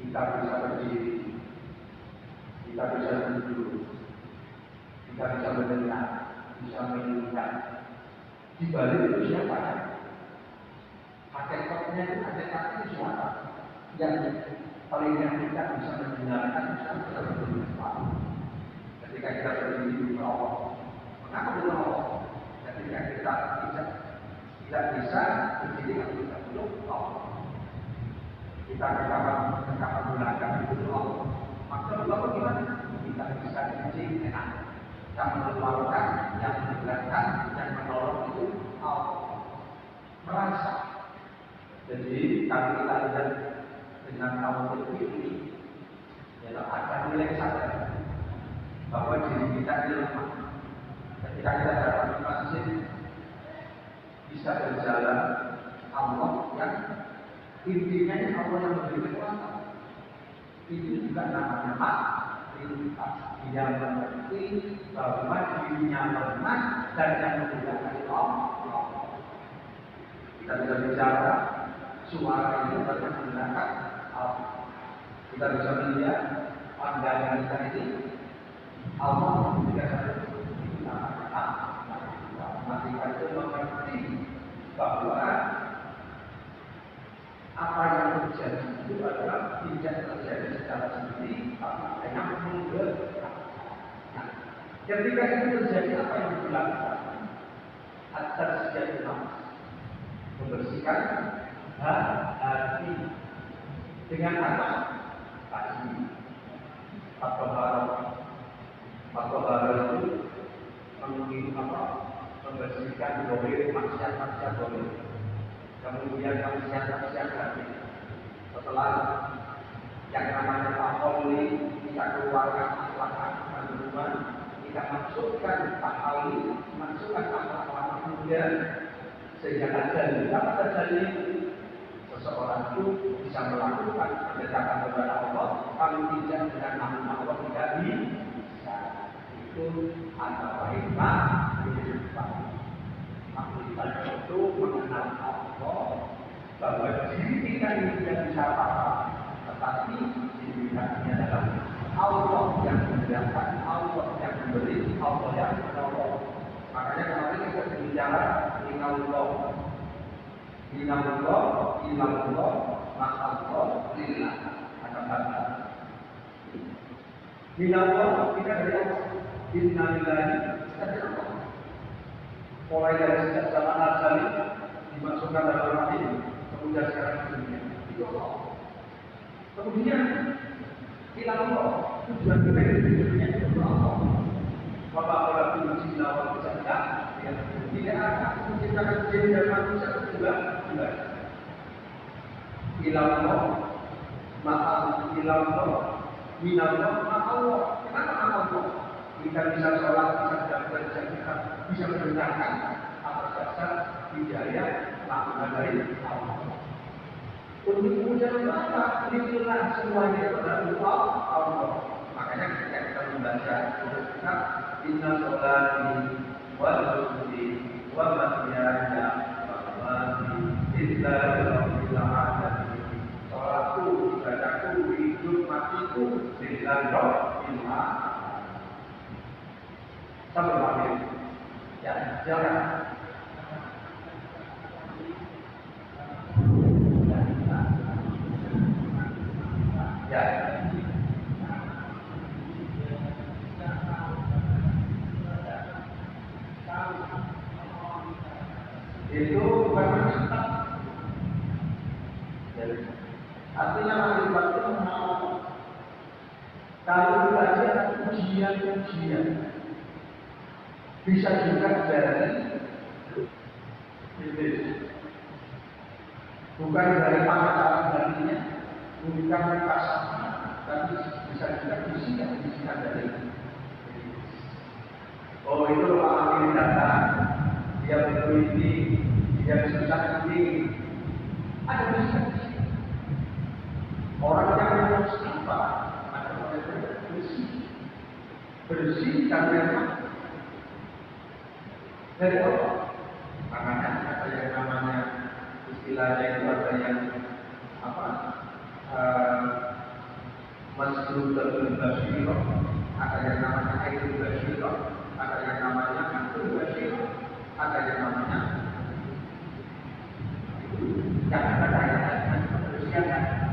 kita bisa berdiri, kita bisa duduk, kita bisa mendengar, bisa melihat. Di balik itu siapa ya? Hakikatnya itu siapa? Yang paling kita bisa mendengarkan, bisa berbicara. Ketika kita berdiri di Allah, mengapa di Allah? Ketika kita tidak bisa berdiri atau tidak belum Allah. Kita menggunakan itu Allah. Maka Allah gimana? Kita bisa kencing enak. Yang mengeluarkan, yang menggerakkan, yang menolong itu Allah. Merasa. Jadi kalau kita lihat dengan kaum ini, ya ada nilai sadar bahwa diri kita ini lemah. Ketika kita datang ke masjid, bisa berjalan Allah yang intinya Allah yang memberi kekuatan. Itu juga namanya hak. Dia mengerti bahwa dirinya lemah dan yang menggunakan Allah. Kita bisa bicara, suara itu berarti menggunakan Allah. Kita bisa melihat pandangan kita ini Allah tidak satu itu namanya hak. Maka itu mengerti bahwa apa yang terjadi itu adalah tidak terjadi secara sendiri, tapi yang menggerakkan. Nah, ketika itu terjadi, apa yang dilakukan? Atas sejati membersihkan hati dengan apa? Kasih. Fatwa itu membersihkan dohir, maksiat dohir. Kemudian maksiat hati. Setelah yang namanya taholi, kita keluarkan akhlak kandungan, kita masukkan taholi, masukkan akhlak kemudian sehingga terjadi apa terjadi? Seseorang itu bisa melakukan pendekatan kepada Allah kalau tidak dengan nama Allah tidak bisa. Itu antara hikmah kehidupan. Maksudnya itu mengenal Allah bahwa diri kita ini tidak bisa apa-apa, tetapi diri kita adalah Allah yang mengerjakan, Allah yang memberi, Allah yang menolong. Makanya kemarin kita berbicara inallah, ma'allah, lillah. Kata-kata inallah kita dari Allah, innalillahi kita dari Allah. Mulai dari sejak zaman Nabi dimasukkan dalam hati, kemudian sekarang di dunia itu Allah. Kemudian ilallah tujuan kita di dunia itu Allah. Bapak orang itu cinta orang bercanda, tidak akan menciptakan jin dan manusia juga. Ilallah, ma'al ilallah, minallah, ma'allah. Kenapa Allah? Kita bisa sholat, bisa belajar, kita bisa mendengarkan atas dasar hidayah lakukan dari Allah. Untuk kemudian apa? Itulah semuanya adalah Allah. Makanya ketika kita membaca kita inna sholati wa nusuki wa mahyaya wa mamati lillahi rabbil alamin. Sholatku, ibadahku, hidup matiku lillahi rabbil alamin. Sampai akhir. Ya, jangan. Ya. Itu bukan meminta. Artinya makrifat itu mau. Kalau belajar ujian, bisa juga dari iblis. Bukan dari pengetahuan darinya, bukan dari pasangan, tapi bisa juga bisikan dari iblis. Oh itu orang ini datang, dia betul ini, dia susah ini. Ada bisikan. Orang yang harus apa? Ada orang yang bersih dan memang dari Allah. Makanya ada yang namanya istilahnya itu ada yang apa Masrudatul Basirah, ada yang namanya Aidul Basirah, ada yang namanya Abdul Basirah, ada yang namanya yang ada kaitannya dengan kemanusiaan.